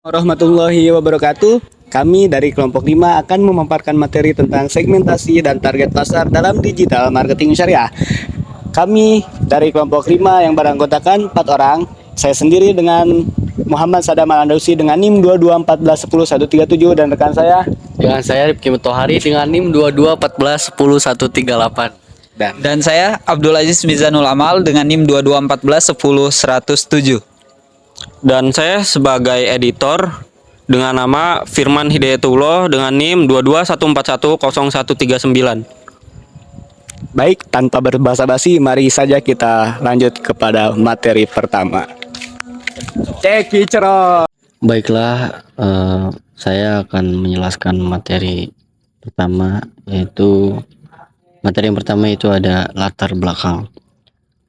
Warahmatullahi wabarakatuh. Kami dari kelompok 5 akan memaparkan materi tentang segmentasi dan target pasar dalam digital marketing syariah. Kami dari kelompok 5 yang beranggotakan 4 orang. Saya sendiri dengan Muhammad Sadam Al-Andausi dengan NIM 22141137 dan rekan saya Dengan saya Rifki Mutohari dengan NIM 2214101138. Dan saya Abdul Aziz Mizanul Amal dengan NIM 22141107. Dan saya sebagai editor dengan nama Firman Hidayatullah dengan NIM 2214101139. Baik, tanpa berbasa-basi, mari saja kita lanjut kepada materi pertama. Ceki cerot. Baiklah, saya akan menjelaskan materi pertama, yaitu materi yang pertama itu ada latar belakang.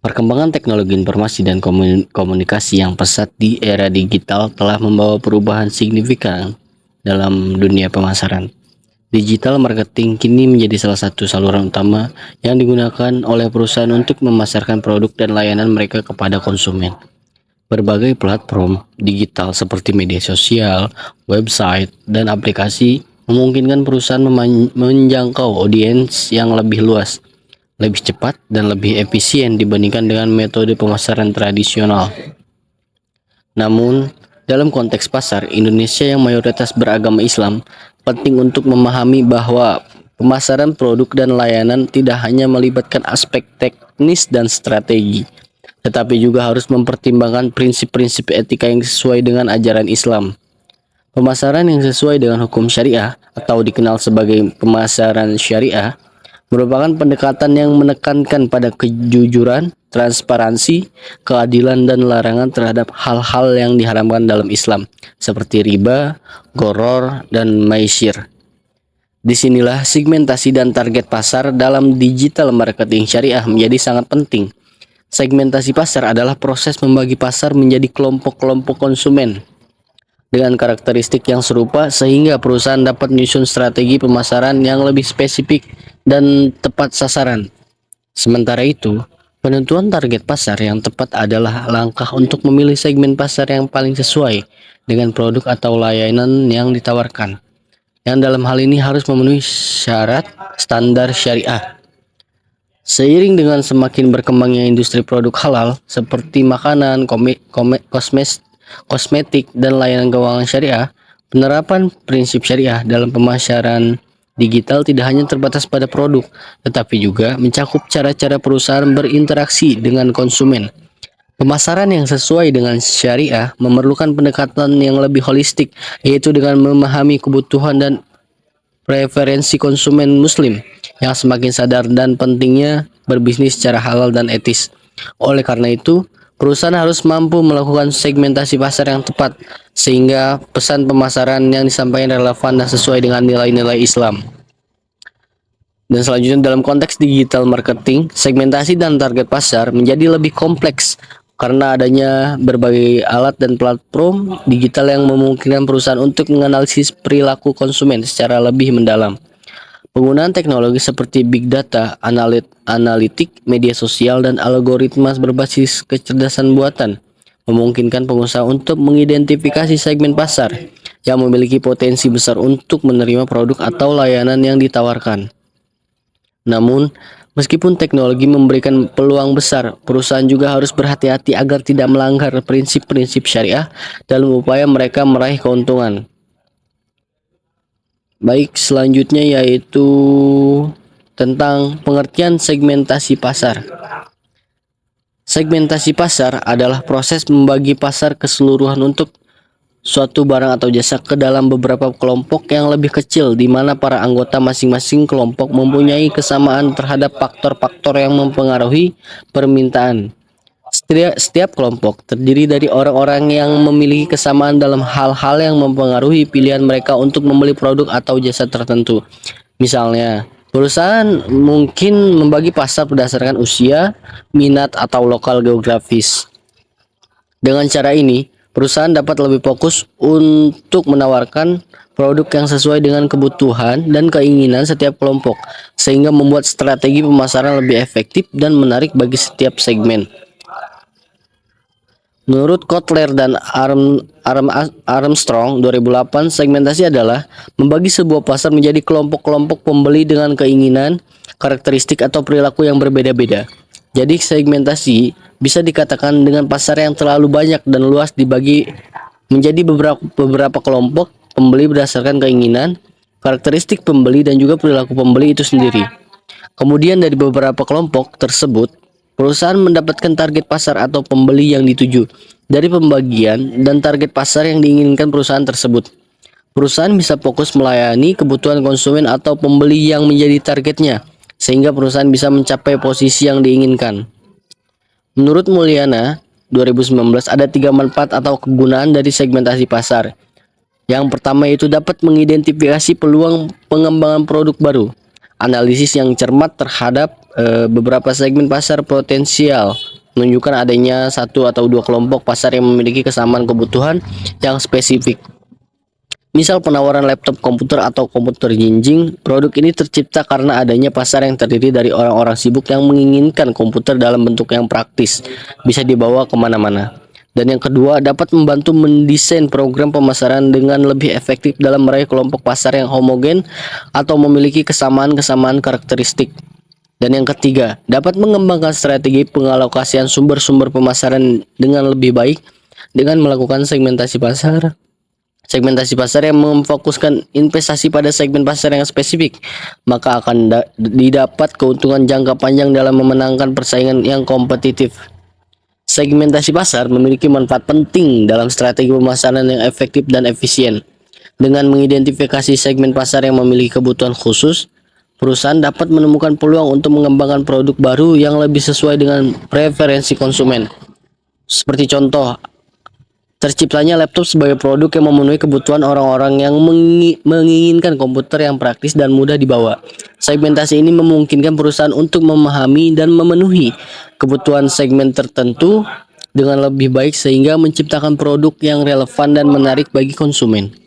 Perkembangan teknologi informasi dan komunikasi yang pesat di era digital telah membawa perubahan signifikan dalam dunia pemasaran. Digital marketing kini menjadi salah satu saluran utama yang digunakan oleh perusahaan untuk memasarkan produk dan layanan mereka kepada konsumen. Berbagai platform digital seperti media sosial, website, dan aplikasi memungkinkan perusahaan menjangkau audiens yang lebih luas, lebih cepat, dan lebih efisien dibandingkan dengan metode pemasaran tradisional. Namun, dalam konteks pasar Indonesia yang mayoritas beragama Islam, penting untuk memahami bahwa pemasaran produk dan layanan tidak hanya melibatkan aspek teknis dan strategi, tetapi juga harus mempertimbangkan prinsip-prinsip etika yang sesuai dengan ajaran Islam. Pemasaran yang sesuai dengan hukum syariah atau dikenal sebagai pemasaran syariah merupakan pendekatan yang menekankan pada kejujuran, transparansi, keadilan, dan larangan terhadap hal-hal yang diharamkan dalam Islam, seperti riba, goror, dan maisir. Disinilah segmentasi dan target pasar dalam digital marketing syariah menjadi sangat penting. Segmentasi pasar adalah proses membagi pasar menjadi kelompok-kelompok konsumen dengan karakteristik yang serupa sehingga perusahaan dapat menyusun strategi pemasaran yang lebih spesifik dan tepat sasaran. Sementara itu, penentuan target pasar yang tepat adalah langkah untuk memilih segmen pasar yang paling sesuai dengan produk atau layanan yang ditawarkan, yang dalam hal ini harus memenuhi syarat standar syariah. Seiring dengan semakin berkembangnya industri produk halal seperti makanan, kosmetik, dan layanan keuangan syariah, penerapan prinsip syariah dalam pemasaran digital tidak hanya terbatas pada produk, tetapi juga mencakup cara-cara perusahaan berinteraksi dengan konsumen. Pemasaran yang sesuai dengan syariah memerlukan pendekatan yang lebih holistik, yaitu dengan memahami kebutuhan dan preferensi konsumen muslim yang semakin sadar dan pentingnya berbisnis secara halal dan etis. Oleh karena itu, perusahaan harus mampu melakukan segmentasi pasar yang tepat sehingga pesan pemasaran yang disampaikan relevan dan sesuai dengan nilai-nilai Islam. Dan selanjutnya dalam konteks digital marketing, segmentasi dan target pasar menjadi lebih kompleks karena adanya berbagai alat dan platform digital yang memungkinkan perusahaan untuk menganalisis perilaku konsumen secara lebih mendalam. Penggunaan teknologi seperti big data, analitik, media sosial, dan algoritma berbasis kecerdasan buatan memungkinkan pengusaha untuk mengidentifikasi segmen pasar yang memiliki potensi besar untuk menerima produk atau layanan yang ditawarkan. Namun, meskipun teknologi memberikan peluang besar, perusahaan juga harus berhati-hati agar tidak melanggar prinsip-prinsip syariah dalam upaya mereka meraih keuntungan. Baik, selanjutnya yaitu tentang pengertian segmentasi pasar. Segmentasi pasar adalah proses membagi pasar keseluruhan untuk suatu barang atau jasa ke dalam beberapa kelompok yang lebih kecil, di mana para anggota masing-masing kelompok mempunyai kesamaan terhadap faktor-faktor yang mempengaruhi permintaan. Setiap kelompok terdiri dari orang-orang yang memiliki kesamaan dalam hal-hal yang mempengaruhi pilihan mereka untuk membeli produk atau jasa tertentu. Misalnya, perusahaan mungkin membagi pasar berdasarkan usia, minat, atau lokal geografis. Dengan cara ini, perusahaan dapat lebih fokus untuk menawarkan produk yang sesuai dengan kebutuhan dan keinginan setiap kelompok, sehingga membuat strategi pemasaran lebih efektif dan menarik bagi setiap segmen. Menurut Kotler dan Armstrong 2008, segmentasi adalah membagi sebuah pasar menjadi kelompok-kelompok pembeli dengan keinginan, karakteristik atau perilaku yang berbeda-beda. Jadi segmentasi bisa dikatakan dengan pasar yang terlalu banyak dan luas dibagi menjadi beberapa kelompok pembeli berdasarkan keinginan, karakteristik pembeli dan juga perilaku pembeli itu sendiri. Kemudian dari beberapa kelompok tersebut, perusahaan mendapatkan target pasar atau pembeli yang dituju dari pembagian dan target pasar yang diinginkan perusahaan tersebut. Perusahaan bisa fokus melayani kebutuhan konsumen atau pembeli yang menjadi targetnya, sehingga perusahaan bisa mencapai posisi yang diinginkan. Menurut Mulyana, 2019 ada 3 manfaat atau kegunaan dari segmentasi pasar. Yang pertama itu dapat mengidentifikasi peluang pengembangan produk baru. Analisis yang cermat terhadap beberapa segmen pasar potensial menunjukkan adanya satu atau dua kelompok pasar yang memiliki kesamaan kebutuhan yang spesifik. Misal penawaran laptop komputer atau komputer jinjing, produk ini tercipta karena adanya pasar yang terdiri dari orang-orang sibuk yang menginginkan komputer dalam bentuk yang praktis, bisa dibawa kemana-mana. Dan yang kedua, dapat membantu mendesain program pemasaran dengan lebih efektif dalam meraih kelompok pasar yang homogen atau memiliki kesamaan-kesamaan karakteristik. Dan yang ketiga, dapat mengembangkan strategi pengalokasian sumber-sumber pemasaran dengan lebih baik dengan melakukan segmentasi pasar. Segmentasi pasar yang memfokuskan investasi pada segmen pasar yang spesifik, maka akan didapat keuntungan jangka panjang dalam memenangkan persaingan yang kompetitif. Segmentasi pasar memiliki manfaat penting dalam strategi pemasaran yang efektif dan efisien. Dengan mengidentifikasi segmen pasar yang memiliki kebutuhan khusus, perusahaan dapat menemukan peluang untuk mengembangkan produk baru yang lebih sesuai dengan preferensi konsumen. Seperti contoh, terciptanya laptop sebagai produk yang memenuhi kebutuhan orang-orang yang menginginkan komputer yang praktis dan mudah dibawa. Segmentasi ini memungkinkan perusahaan untuk memahami dan memenuhi kebutuhan segmen tertentu dengan lebih baik sehingga menciptakan produk yang relevan dan menarik bagi konsumen.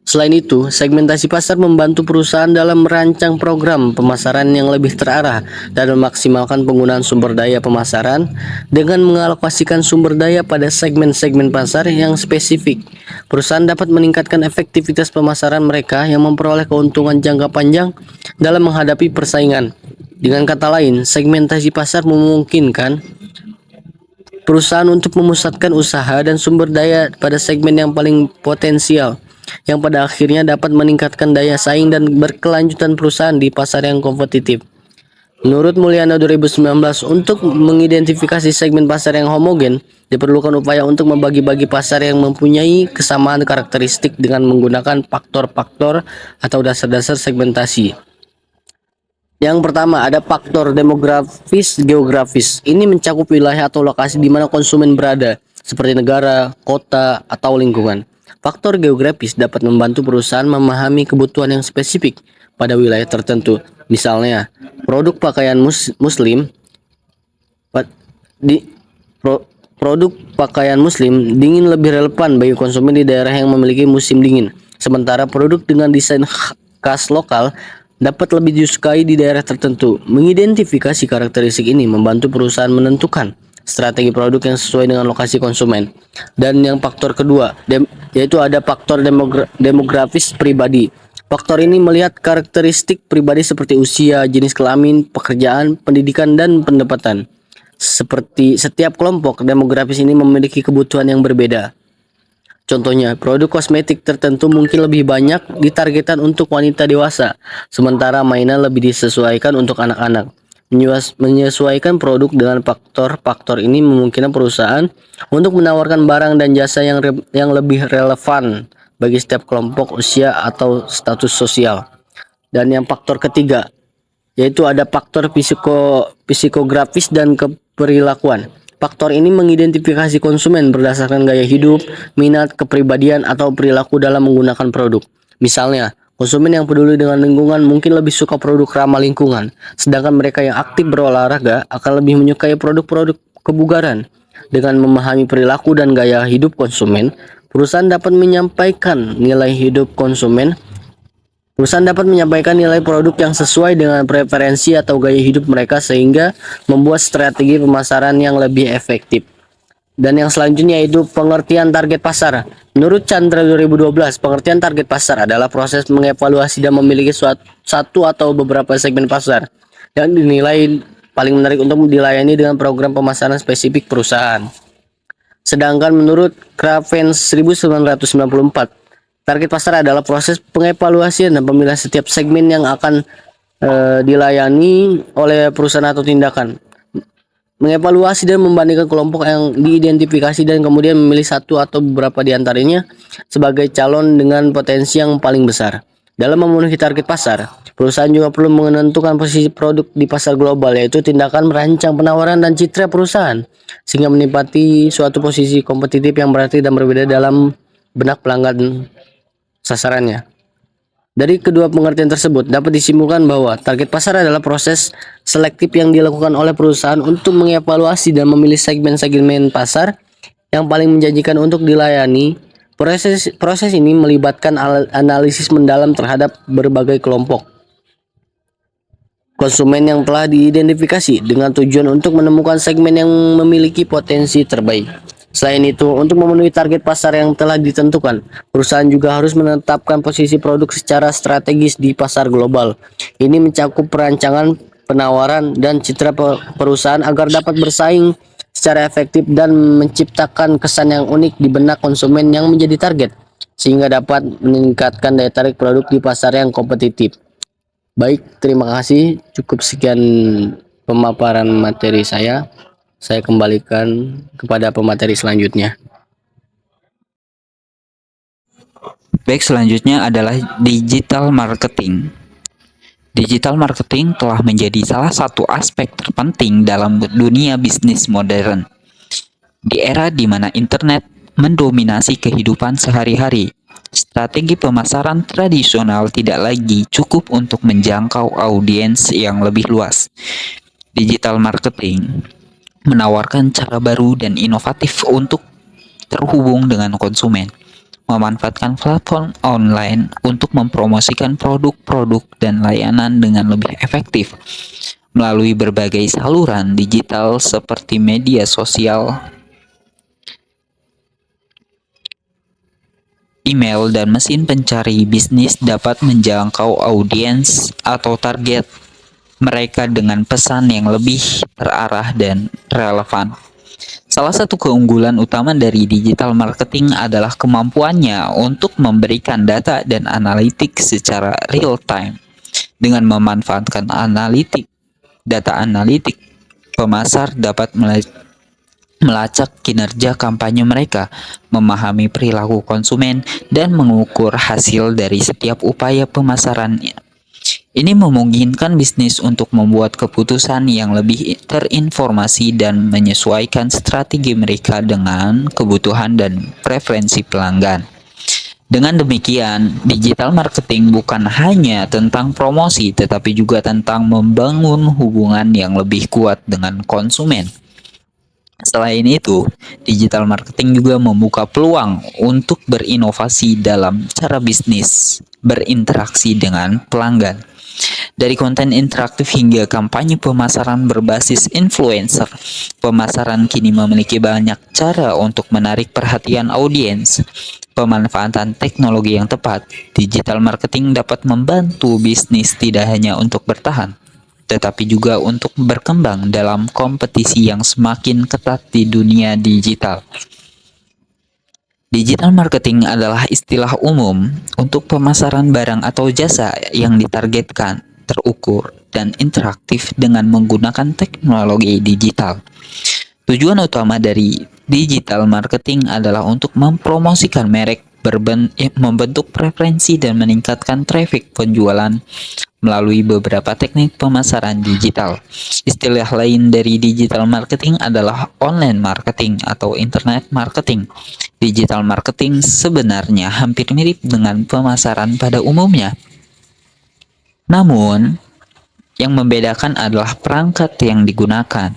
Selain itu, segmentasi pasar membantu perusahaan dalam merancang program pemasaran yang lebih terarah dan memaksimalkan penggunaan sumber daya pemasaran dengan mengalokasikan sumber daya pada segmen-segmen pasar yang spesifik. Perusahaan dapat meningkatkan efektivitas pemasaran mereka yang memperoleh keuntungan jangka panjang dalam menghadapi persaingan. Dengan kata lain, segmentasi pasar memungkinkan perusahaan untuk memusatkan usaha dan sumber daya pada segmen yang paling potensial, yang pada akhirnya dapat meningkatkan daya saing dan berkelanjutan perusahaan di pasar yang kompetitif. Menurut Mulyana 2019, untuk mengidentifikasi segmen pasar yang homogen, diperlukan upaya untuk membagi-bagi pasar yang mempunyai kesamaan karakteristik dengan menggunakan faktor-faktor atau dasar-dasar segmentasi. Yang pertama, ada faktor demografis geografis. Ini mencakup wilayah atau lokasi di mana konsumen berada, seperti negara, kota, atau lingkungan. Faktor geografis dapat membantu perusahaan memahami kebutuhan yang spesifik pada wilayah tertentu. Misalnya, produk pakaian muslim produk pakaian muslim dingin lebih relevan bagi konsumen di daerah yang memiliki musim dingin. Sementara produk dengan desain khas lokal dapat lebih disukai di daerah tertentu. Mengidentifikasi karakteristik ini membantu perusahaan menentukan strategi produk yang sesuai dengan lokasi konsumen. Dan yang faktor kedua, yaitu ada faktor demografis pribadi. Faktor ini melihat karakteristik pribadi seperti usia, jenis kelamin, pekerjaan, pendidikan, dan pendapatan. Seperti setiap kelompok demografis ini memiliki kebutuhan yang berbeda. Contohnya, produk kosmetik tertentu mungkin lebih banyak ditargetkan untuk wanita dewasa, sementara mainan lebih disesuaikan untuk anak-anak. Menyesuaikan produk dengan faktor-faktor ini memungkinkan perusahaan untuk menawarkan barang dan jasa yang lebih relevan bagi setiap kelompok usia atau status sosial. Dan yang faktor ketiga, yaitu ada faktor psikografis dan keperilakuan. Faktor ini mengidentifikasi konsumen berdasarkan gaya hidup, minat, kepribadian, atau perilaku dalam menggunakan produk. Misalnya, konsumen yang peduli dengan lingkungan mungkin lebih suka produk ramah lingkungan, sedangkan mereka yang aktif berolahraga akan lebih menyukai produk-produk kebugaran. Dengan memahami perilaku dan gaya hidup konsumen, perusahaan dapat menyampaikan nilai produk yang sesuai dengan preferensi atau gaya hidup mereka sehingga membuat strategi pemasaran yang lebih efektif. Dan yang selanjutnya yaitu pengertian target pasar. Menurut Chandra 2012, pengertian target pasar adalah proses mengevaluasi dan memiliki satu atau beberapa segmen pasar yang dinilai paling menarik untuk dilayani dengan program pemasaran spesifik perusahaan. Sedangkan menurut Craven 1994, target pasar adalah proses pengevaluasian dan pemilihan setiap segmen yang akan dilayani oleh perusahaan atau tindakan. Mengevaluasi dan membandingkan kelompok yang diidentifikasi dan kemudian memilih satu atau beberapa di antaranya sebagai calon dengan potensi yang paling besar. Dalam memenuhi target pasar, perusahaan juga perlu menentukan posisi produk di pasar global, yaitu tindakan merancang penawaran dan citra perusahaan sehingga menempati suatu posisi kompetitif yang berarti dan berbeda dalam benak pelanggan sasarannya. Dari kedua pengertian tersebut dapat disimpulkan bahwa target pasar adalah proses selektif yang dilakukan oleh perusahaan untuk mengevaluasi dan memilih segmen-segmen pasar yang paling menjanjikan untuk dilayani. Proses ini melibatkan analisis mendalam terhadap berbagai kelompok konsumen yang telah diidentifikasi dengan tujuan untuk menemukan segmen yang memiliki potensi terbaik. Selain itu, untuk memenuhi target pasar yang telah ditentukan, perusahaan juga harus menetapkan posisi produk secara strategis di pasar global. Ini mencakup perancangan, penawaran, dan citra perusahaan agar dapat bersaing secara efektif dan menciptakan kesan yang unik di benak konsumen yang menjadi target, sehingga dapat meningkatkan daya tarik produk di pasar yang kompetitif. Baik, terima kasih. Cukup sekian pemaparan materi saya. Saya kembalikan kepada pemateri selanjutnya. Baik, selanjutnya adalah digital marketing. Digital marketing telah menjadi salah satu aspek terpenting dalam dunia bisnis modern. Di era di mana internet mendominasi kehidupan sehari-hari, strategi pemasaran tradisional tidak lagi cukup untuk menjangkau audiens yang lebih luas. Digital marketing menawarkan cara baru dan inovatif untuk terhubung dengan konsumen, memanfaatkan platform online untuk mempromosikan produk-produk dan layanan dengan lebih efektif melalui berbagai saluran digital seperti media sosial, email, dan mesin pencari bisnis dapat menjangkau audiens atau target mereka dengan pesan yang lebih terarah dan relevan. Salah satu keunggulan utama dari digital marketing adalah kemampuannya untuk memberikan data dan analitik secara real time. Dengan memanfaatkan data analitik, pemasar dapat melacak kinerja kampanye mereka, memahami perilaku konsumen, dan mengukur hasil dari setiap upaya pemasarannya. Ini memungkinkan bisnis untuk membuat keputusan yang lebih terinformasi dan menyesuaikan strategi mereka dengan kebutuhan dan preferensi pelanggan. Dengan demikian, digital marketing bukan hanya tentang promosi, tetapi juga tentang membangun hubungan yang lebih kuat dengan konsumen. Selain itu, digital marketing juga membuka peluang untuk berinovasi dalam cara bisnis berinteraksi dengan pelanggan. Dari konten interaktif hingga kampanye pemasaran berbasis influencer, pemasaran kini memiliki banyak cara untuk menarik perhatian audiens. Pemanfaatan teknologi yang tepat, digital marketing dapat membantu bisnis tidak hanya untuk bertahan, tetapi juga untuk berkembang dalam kompetisi yang semakin ketat di dunia digital. Digital marketing adalah istilah umum untuk pemasaran barang atau jasa yang ditargetkan, terukur, dan interaktif dengan menggunakan teknologi digital. Tujuan utama dari digital marketing adalah untuk mempromosikan merek, membentuk preferensi, dan meningkatkan traffic penjualan melalui beberapa teknik pemasaran digital. Istilah lain dari digital marketing adalah online marketing atau internet marketing. Digital marketing sebenarnya hampir mirip dengan pemasaran pada umumnya. Namun, yang membedakan adalah perangkat yang digunakan.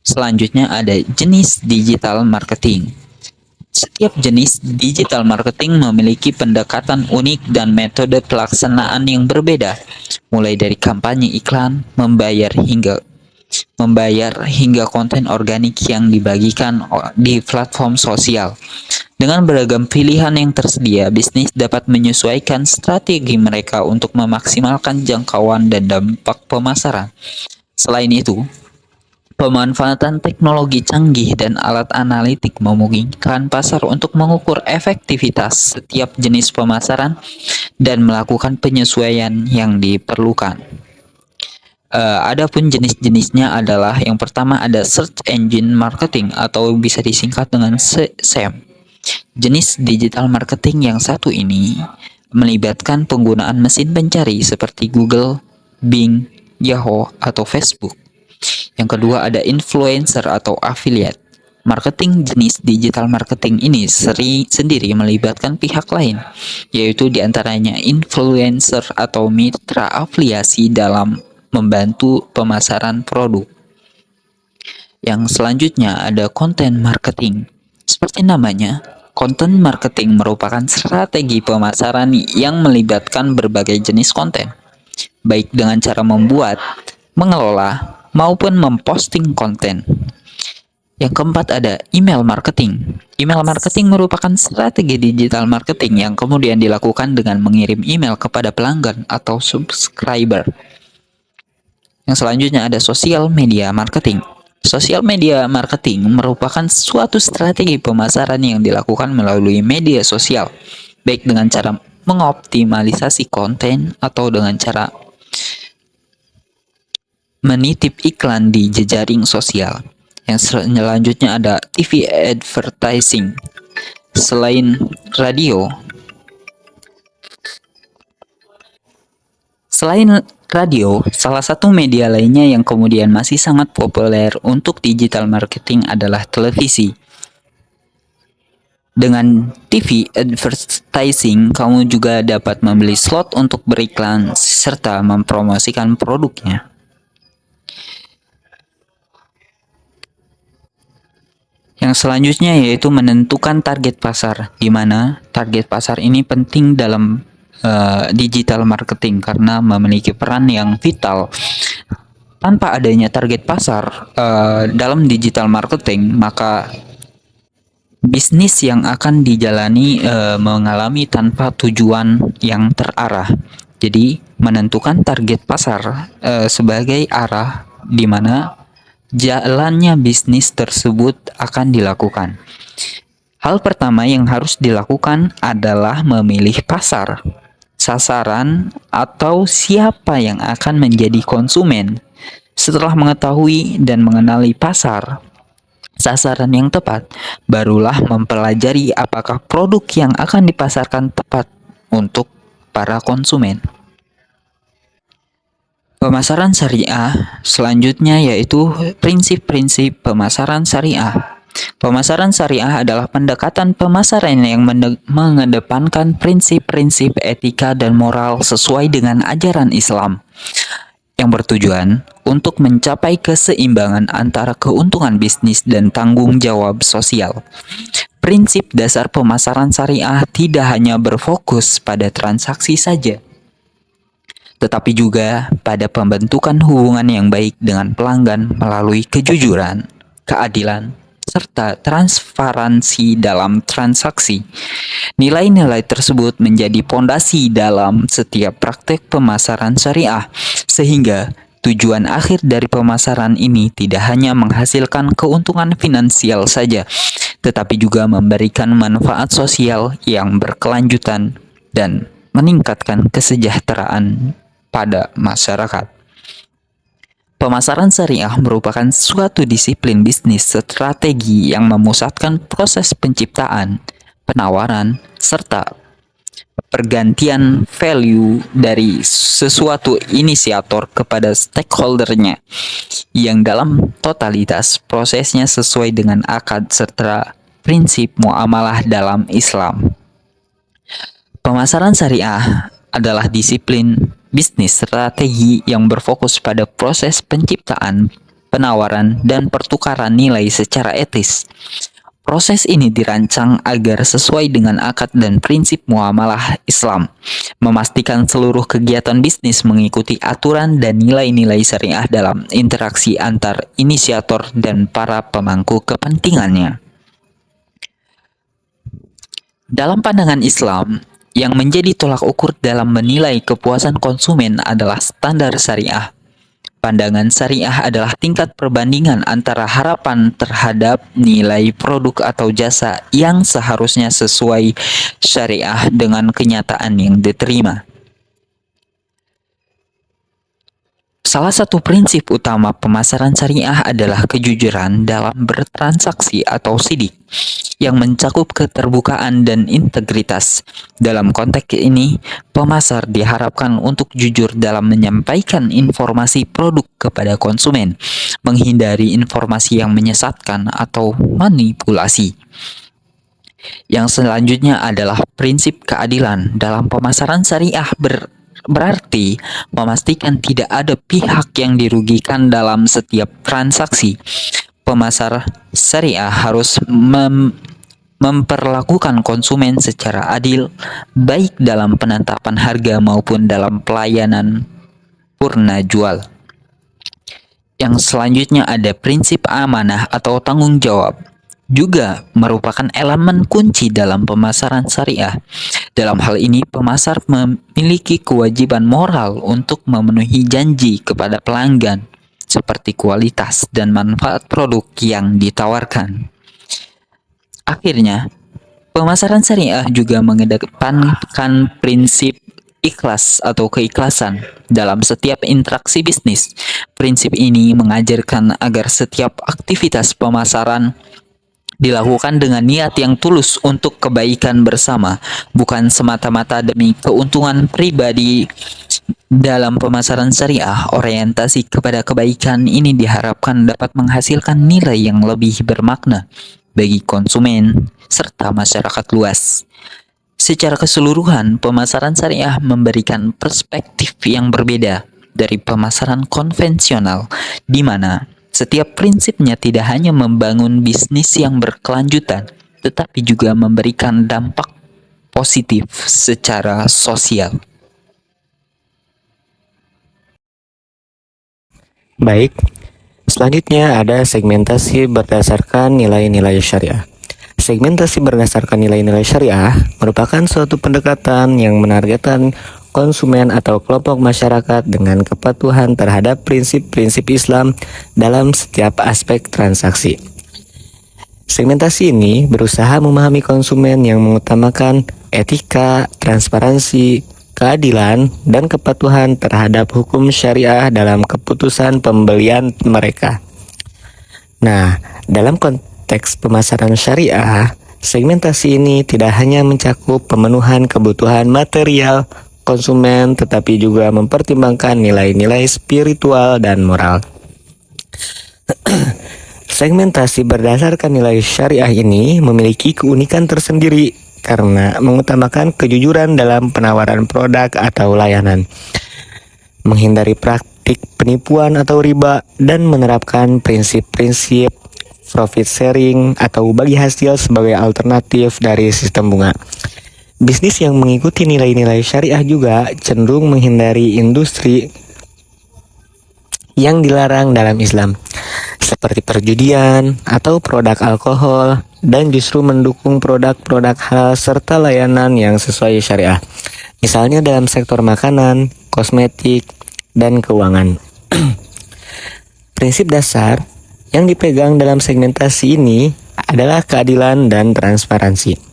Selanjutnya ada jenis digital marketing. Setiap jenis digital marketing memiliki pendekatan unik dan metode pelaksanaan yang berbeda, mulai dari kampanye iklan, membayar hingga membayar, hingga konten organik yang dibagikan di platform sosial. Dengan beragam pilihan yang tersedia, bisnis dapat menyesuaikan strategi mereka untuk memaksimalkan jangkauan dan dampak pemasaran. Selain itu, pemanfaatan teknologi canggih dan alat analitik memungkinkan pasar untuk mengukur efektivitas setiap jenis pemasaran dan melakukan penyesuaian yang diperlukan. Adapun jenis-jenisnya adalah yang pertama ada Search Engine Marketing atau bisa disingkat dengan SEM. Jenis digital marketing yang satu ini melibatkan penggunaan mesin pencari seperti Google, Bing, Yahoo, atau Facebook. Yang kedua ada influencer atau affiliate. Marketing jenis digital marketing ini sendiri melibatkan pihak lain, yaitu diantaranya influencer atau mitra afiliasi dalam membantu pemasaran produk. Yang selanjutnya ada content marketing. Seperti namanya, content marketing merupakan strategi pemasaran yang melibatkan berbagai jenis konten, baik dengan cara membuat, mengelola, maupun memposting konten. Yang keempat ada email marketing. Email marketing merupakan strategi digital marketing yang kemudian dilakukan dengan mengirim email kepada pelanggan atau subscriber. Yang selanjutnya ada social media marketing. Social media marketing merupakan suatu strategi pemasaran yang dilakukan melalui media sosial, baik dengan cara mengoptimalisasi konten atau dengan cara menitip iklan di jejaring sosial. Yang selanjutnya ada TV advertising. Selain radio, salah satu media lainnya yang kemudian masih sangat populer untuk digital marketing adalah televisi. Dengan TV advertising, kamu juga dapat membeli slot untuk beriklan serta mempromosikan produknya. Yang selanjutnya yaitu menentukan target pasar, di mana target pasar ini penting dalam digital marketing karena memiliki peran yang vital. Tanpa adanya target pasar dalam digital marketing, maka bisnis yang akan dijalani mengalami tanpa tujuan yang terarah. Jadi menentukan target pasar sebagai arah di mana jalannya bisnis tersebut akan dilakukan. Hal pertama yang harus dilakukan adalah memilih pasar, sasaran, atau siapa yang akan menjadi konsumen. Setelah mengetahui dan mengenali pasar, sasaran yang tepat, barulah mempelajari apakah produk yang akan dipasarkan tepat untuk para konsumen. Pemasaran syariah selanjutnya yaitu prinsip-prinsip pemasaran syariah. Pemasaran syariah adalah pendekatan pemasaran yang mengedepankan prinsip-prinsip etika dan moral sesuai dengan ajaran Islam, yang bertujuan untuk mencapai keseimbangan antara keuntungan bisnis dan tanggung jawab sosial. Prinsip dasar pemasaran syariah tidak hanya berfokus pada transaksi saja, tetapi juga pada pembentukan hubungan yang baik dengan pelanggan melalui kejujuran, keadilan, serta transparansi dalam transaksi. Nilai-nilai tersebut menjadi pondasi dalam setiap praktek pemasaran syariah, sehingga tujuan akhir dari pemasaran ini tidak hanya menghasilkan keuntungan finansial saja, tetapi juga memberikan manfaat sosial yang berkelanjutan dan meningkatkan kesejahteraan pada masyarakat. Pemasaran syariah merupakan suatu disiplin bisnis strategi yang memusatkan proses penciptaan, penawaran, serta pergantian value dari sesuatu inisiator kepada stakeholdernya, yang dalam totalitas prosesnya sesuai dengan akad serta prinsip muamalah dalam Islam. Pemasaran syariah adalah disiplin bisnis strategi yang berfokus pada proses penciptaan, penawaran, dan pertukaran nilai secara etis. Proses ini dirancang agar sesuai dengan akad dan prinsip muamalah Islam, memastikan seluruh kegiatan bisnis mengikuti aturan dan nilai-nilai syariah dalam interaksi antar inisiator dan para pemangku kepentingannya. Dalam pandangan Islam, yang menjadi tolak ukur dalam menilai kepuasan konsumen adalah standar syariah. Pandangan syariah adalah tingkat perbandingan antara harapan terhadap nilai produk atau jasa yang seharusnya sesuai syariah dengan kenyataan yang diterima. Salah satu prinsip utama pemasaran syariah adalah kejujuran dalam bertransaksi atau sidik, yang mencakup keterbukaan dan integritas. Dalam konteks ini, pemasar diharapkan untuk jujur dalam menyampaikan informasi produk kepada konsumen, menghindari informasi yang menyesatkan atau manipulasi. Yang selanjutnya adalah prinsip keadilan. Dalam pemasaran syariah berarti memastikan tidak ada pihak yang dirugikan dalam setiap transaksi. Pemasar syariah harus memperlakukan konsumen secara adil, baik dalam penetapan harga maupun dalam pelayanan purna jual. Yang selanjutnya ada prinsip amanah atau tanggung jawab, juga merupakan elemen kunci dalam pemasaran syariah. Dalam hal ini, pemasar memiliki kewajiban moral untuk memenuhi janji kepada pelanggan, seperti kualitas dan manfaat produk yang ditawarkan. Akhirnya, pemasaran syariah juga mengedepankan prinsip ikhlas atau keikhlasan dalam setiap interaksi bisnis. Prinsip ini mengajarkan agar setiap aktivitas pemasaran dilakukan dengan niat yang tulus untuk kebaikan bersama, bukan semata-mata demi keuntungan pribadi. Dalam pemasaran syariah, orientasi kepada kebaikan ini diharapkan dapat menghasilkan nilai yang lebih bermakna bagi konsumen serta masyarakat luas. Secara keseluruhan, pemasaran syariah memberikan perspektif yang berbeda dari pemasaran konvensional, di mana setiap prinsipnya tidak hanya membangun bisnis yang berkelanjutan, tetapi juga memberikan dampak positif secara sosial. Baik, selanjutnya ada segmentasi berdasarkan nilai-nilai syariah. Segmentasi berdasarkan nilai-nilai syariah merupakan suatu pendekatan yang menargetkan konsumen atau kelompok masyarakat dengan kepatuhan terhadap prinsip-prinsip Islam dalam setiap aspek transaksi. Segmentasi ini berusaha memahami konsumen yang mengutamakan etika, transparansi, keadilan, dan kepatuhan terhadap hukum syariah dalam keputusan pembelian mereka. Nah, dalam konteks pemasaran syariah, segmentasi ini tidak hanya mencakup pemenuhan kebutuhan material konsumen, tetapi juga mempertimbangkan nilai-nilai spiritual dan moral. Segmentasi berdasarkan nilai syariah ini memiliki keunikan tersendiri karena mengutamakan kejujuran dalam penawaran produk atau layanan, menghindari praktik penipuan atau riba, dan menerapkan prinsip-prinsip profit sharing atau bagi hasil sebagai alternatif dari sistem bunga. Bisnis yang mengikuti nilai-nilai syariah juga cenderung menghindari industri yang dilarang dalam Islam, seperti perjudian atau produk alkohol, dan justru mendukung produk-produk halal serta layanan yang sesuai syariah, misalnya dalam sektor makanan, kosmetik, dan keuangan. Prinsip dasar yang dipegang dalam segmentasi ini adalah keadilan dan transparansi.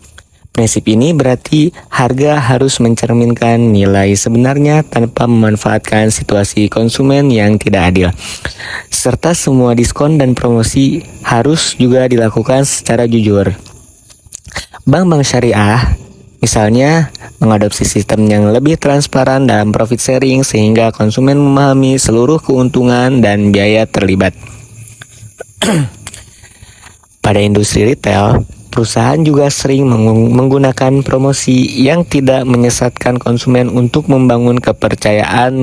Prinsip ini berarti harga harus mencerminkan nilai sebenarnya tanpa memanfaatkan situasi konsumen yang tidak adil. Serta semua diskon dan promosi harus juga dilakukan secara jujur. Bank-bank syariah misalnya mengadopsi sistem yang lebih transparan dalam profit sharing sehingga konsumen memahami seluruh keuntungan dan biaya terlibat. Pada industri retail, perusahaan juga sering menggunakan promosi yang tidak menyesatkan konsumen untuk membangun kepercayaan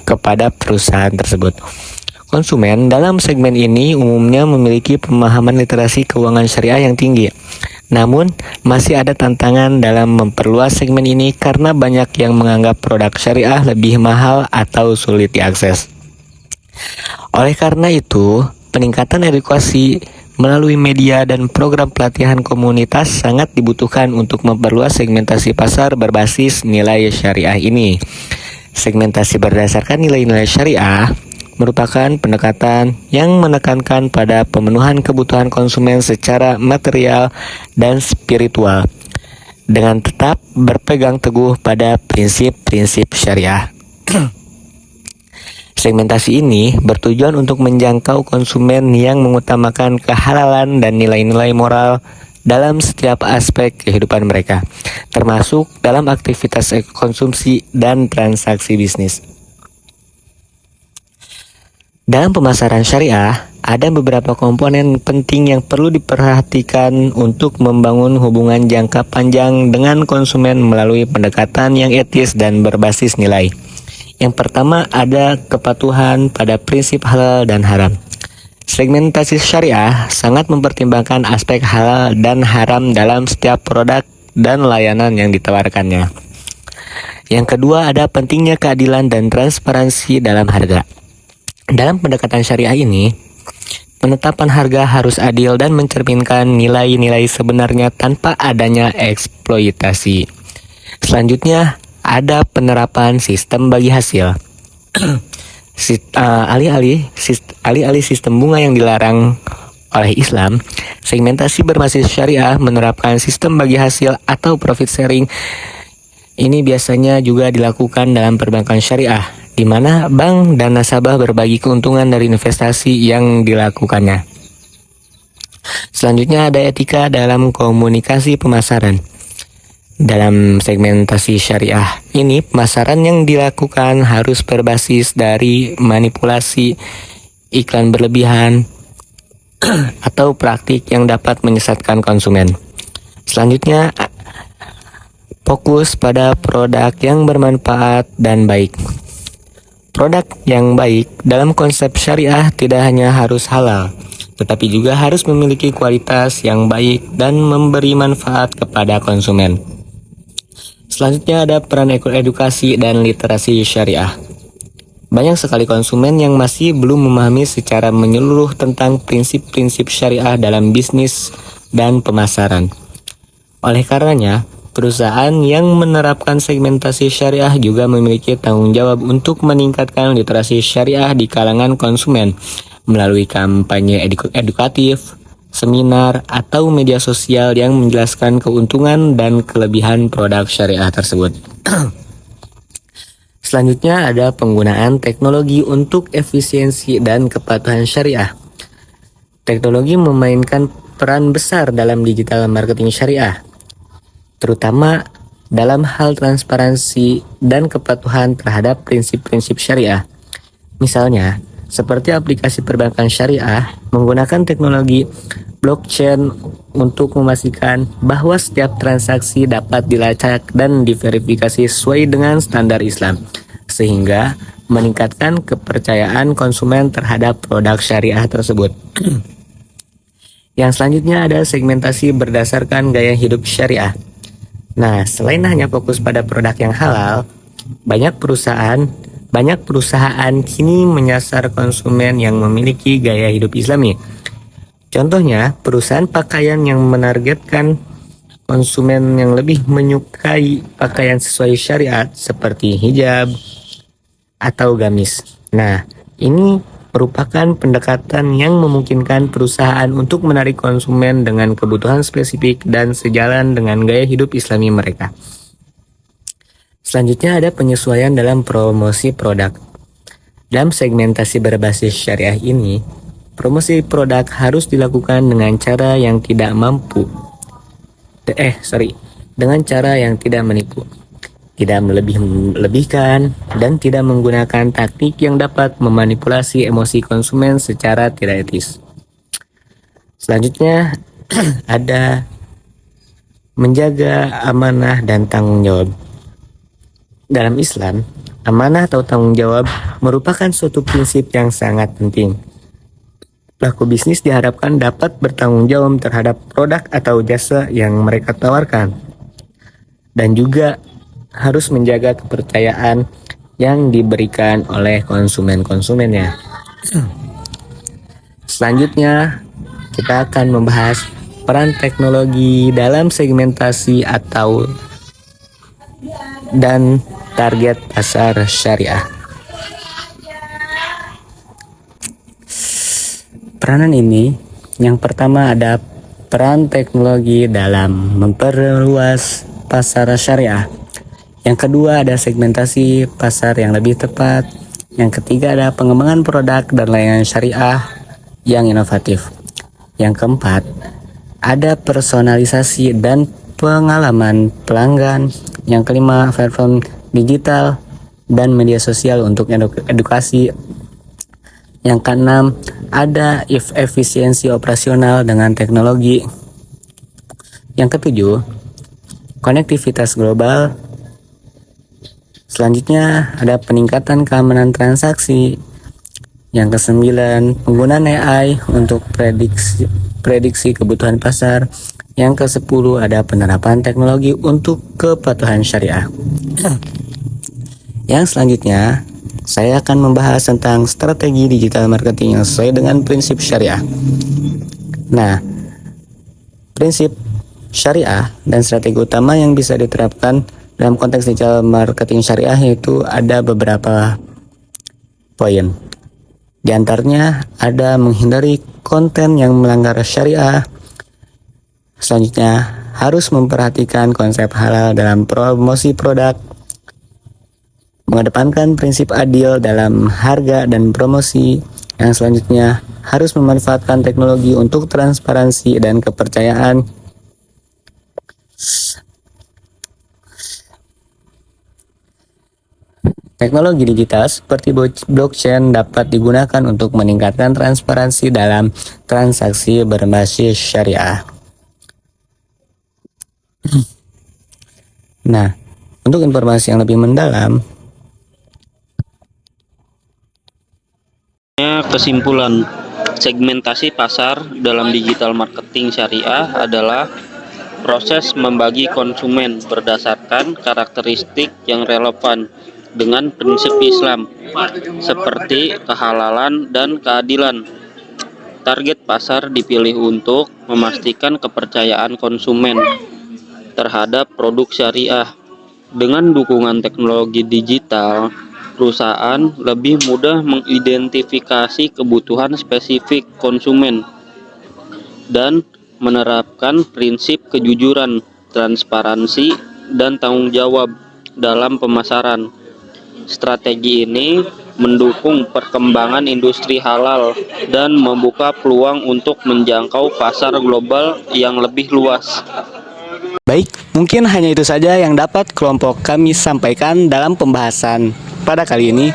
kepada perusahaan tersebut. Konsumen dalam segmen ini umumnya memiliki pemahaman literasi keuangan syariah yang tinggi. Namun, masih ada tantangan dalam memperluas segmen ini karena banyak yang menganggap produk syariah lebih mahal atau sulit diakses. Oleh karena itu, peningkatan edukasi melalui media dan program pelatihan komunitas sangat dibutuhkan untuk memperluas segmentasi pasar berbasis nilai syariah ini. Segmentasi berdasarkan nilai-nilai syariah merupakan pendekatan yang menekankan pada pemenuhan kebutuhan konsumen secara material dan spiritual dengan tetap berpegang teguh pada prinsip-prinsip syariah. Segmentasi ini bertujuan untuk menjangkau konsumen yang mengutamakan kehalalan dan nilai-nilai moral dalam setiap aspek kehidupan mereka, termasuk dalam aktivitas konsumsi dan transaksi bisnis. Dalam pemasaran syariah, ada beberapa komponen penting yang perlu diperhatikan untuk membangun hubungan jangka panjang dengan konsumen melalui pendekatan yang etis dan berbasis nilai. Yang pertama ada kepatuhan pada prinsip halal dan haram. Segmentasi syariah sangat mempertimbangkan aspek halal dan haram dalam setiap produk dan layanan yang ditawarkannya. Yang kedua ada pentingnya keadilan dan transparansi dalam harga. Dalam pendekatan syariah ini, penetapan harga harus adil dan mencerminkan nilai-nilai sebenarnya tanpa adanya eksploitasi. Selanjutnya, ada penerapan sistem bagi hasil. Alih-alih sistem bunga yang dilarang oleh Islam, segmentasi berbasis syariah menerapkan sistem bagi hasil atau profit sharing. Ini biasanya juga dilakukan dalam perbankan syariah, di mana bank dan nasabah berbagi keuntungan dari investasi yang dilakukannya. Selanjutnya ada etika dalam komunikasi pemasaran. Dalam segmentasi syariah ini, pemasaran yang dilakukan harus berbasis dari manipulasi, iklan berlebihan, atau praktik yang dapat menyesatkan konsumen. Selanjutnya, fokus pada produk yang bermanfaat dan baik. Produk yang baik dalam konsep syariah tidak hanya harus halal, tetapi juga harus memiliki kualitas yang baik dan memberi manfaat kepada konsumen. Selanjutnya ada peran edukasi dan literasi syariah. Banyak sekali konsumen yang masih belum memahami secara menyeluruh tentang prinsip-prinsip syariah dalam bisnis dan pemasaran. Oleh karenanya, perusahaan yang menerapkan segmentasi syariah juga memiliki tanggung jawab untuk meningkatkan literasi syariah di kalangan konsumen melalui kampanye edukatif, seminar, atau media sosial yang menjelaskan keuntungan dan kelebihan produk syariah tersebut. Selanjutnya ada penggunaan teknologi untuk efisiensi dan kepatuhan syariah. Teknologi memainkan peran besar dalam digital marketing syariah, terutama dalam hal transparansi dan kepatuhan terhadap prinsip-prinsip syariah. Misalnya, seperti aplikasi perbankan syariah menggunakan teknologi blockchain untuk memastikan bahwa setiap transaksi dapat dilacak dan diverifikasi sesuai dengan standar Islam, sehingga meningkatkan kepercayaan konsumen terhadap produk syariah tersebut. Yang selanjutnya ada segmentasi berdasarkan gaya hidup syariah. Nah, selain hanya fokus pada produk yang halal, banyak perusahaan kini menyasar konsumen yang memiliki gaya hidup Islami. Contohnya, perusahaan pakaian yang menargetkan konsumen yang lebih menyukai pakaian sesuai syariat seperti hijab atau gamis. Nah, ini merupakan pendekatan yang memungkinkan perusahaan untuk menarik konsumen dengan kebutuhan spesifik dan sejalan dengan gaya hidup Islami mereka. Selanjutnya ada penyesuaian dalam promosi produk. Dalam segmentasi berbasis syariah ini, promosi produk harus dilakukan dengan cara yang tidak menipu, tidak melebihkan, dan tidak menggunakan taktik yang dapat memanipulasi emosi konsumen secara tidak etis. Selanjutnya ada menjaga amanah dan tanggung jawab. Dalam Islam, Amanah atau tanggung jawab merupakan suatu prinsip yang sangat penting. Pelaku bisnis diharapkan dapat bertanggung jawab terhadap produk atau jasa yang mereka tawarkan, dan juga harus menjaga kepercayaan yang diberikan oleh konsumen-konsumennya. Selanjutnya, kita akan membahas peran teknologi dalam segmentasi atau dan target pasar syariah. Peranan ini, yang pertama ada peran teknologi dalam memperluas pasar syariah. Yang kedua ada segmentasi pasar yang lebih tepat. Yang ketiga ada pengembangan produk dan layanan syariah yang inovatif. Yang keempat ada personalisasi dan pengalaman pelanggan. Yang kelima, platform digital dan media sosial untuk edukasi. Yang keenam, ada efisiensi operasional dengan teknologi. Yang ketujuh, konektivitas global. Selanjutnya, ada peningkatan keamanan transaksi. Yang kesembilan, penggunaan AI untuk prediksi kebutuhan pasar. Yang ke-10 ada penerapan teknologi untuk kepatuhan syariah. Yang selanjutnya, saya akan membahas tentang strategi digital marketing yang sesuai dengan prinsip syariah. Nah, prinsip syariah dan strategi utama yang bisa diterapkan dalam konteks digital marketing syariah yaitu ada beberapa poin. Di antaranya ada menghindari konten yang melanggar syariah. Selanjutnya, harus memperhatikan konsep halal dalam promosi produk, mengedepankan prinsip adil dalam harga dan promosi. Yang selanjutnya, harus memanfaatkan teknologi untuk transparansi dan kepercayaan. Teknologi digital seperti blockchain dapat digunakan untuk meningkatkan transparansi dalam transaksi berbasis syariah. Nah, untuk informasi yang lebih mendalam, kesimpulan segmentasi pasar dalam digital marketing syariah adalah proses membagi konsumen berdasarkan karakteristik yang relevan dengan prinsip Islam seperti kehalalan dan keadilan. Target pasar dipilih untuk memastikan kepercayaan konsumen terhadap produk syariah. Dengan dukungan teknologi digital, perusahaan lebih mudah mengidentifikasi kebutuhan spesifik konsumen dan menerapkan prinsip kejujuran, transparansi, dan tanggung jawab dalam pemasaran. Strategi ini mendukung perkembangan industri halal dan membuka peluang untuk menjangkau pasar global yang lebih luas. Baik, mungkin hanya itu saja yang dapat kelompok kami sampaikan dalam pembahasan pada kali ini.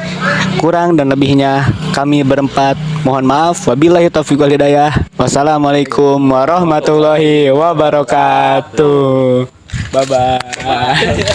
Kurang dan lebihnya kami berempat mohon maaf. Wabillahi taufiq wal hidayah. Wassalamualaikum warahmatullahi wabarakatuh. Bye bye.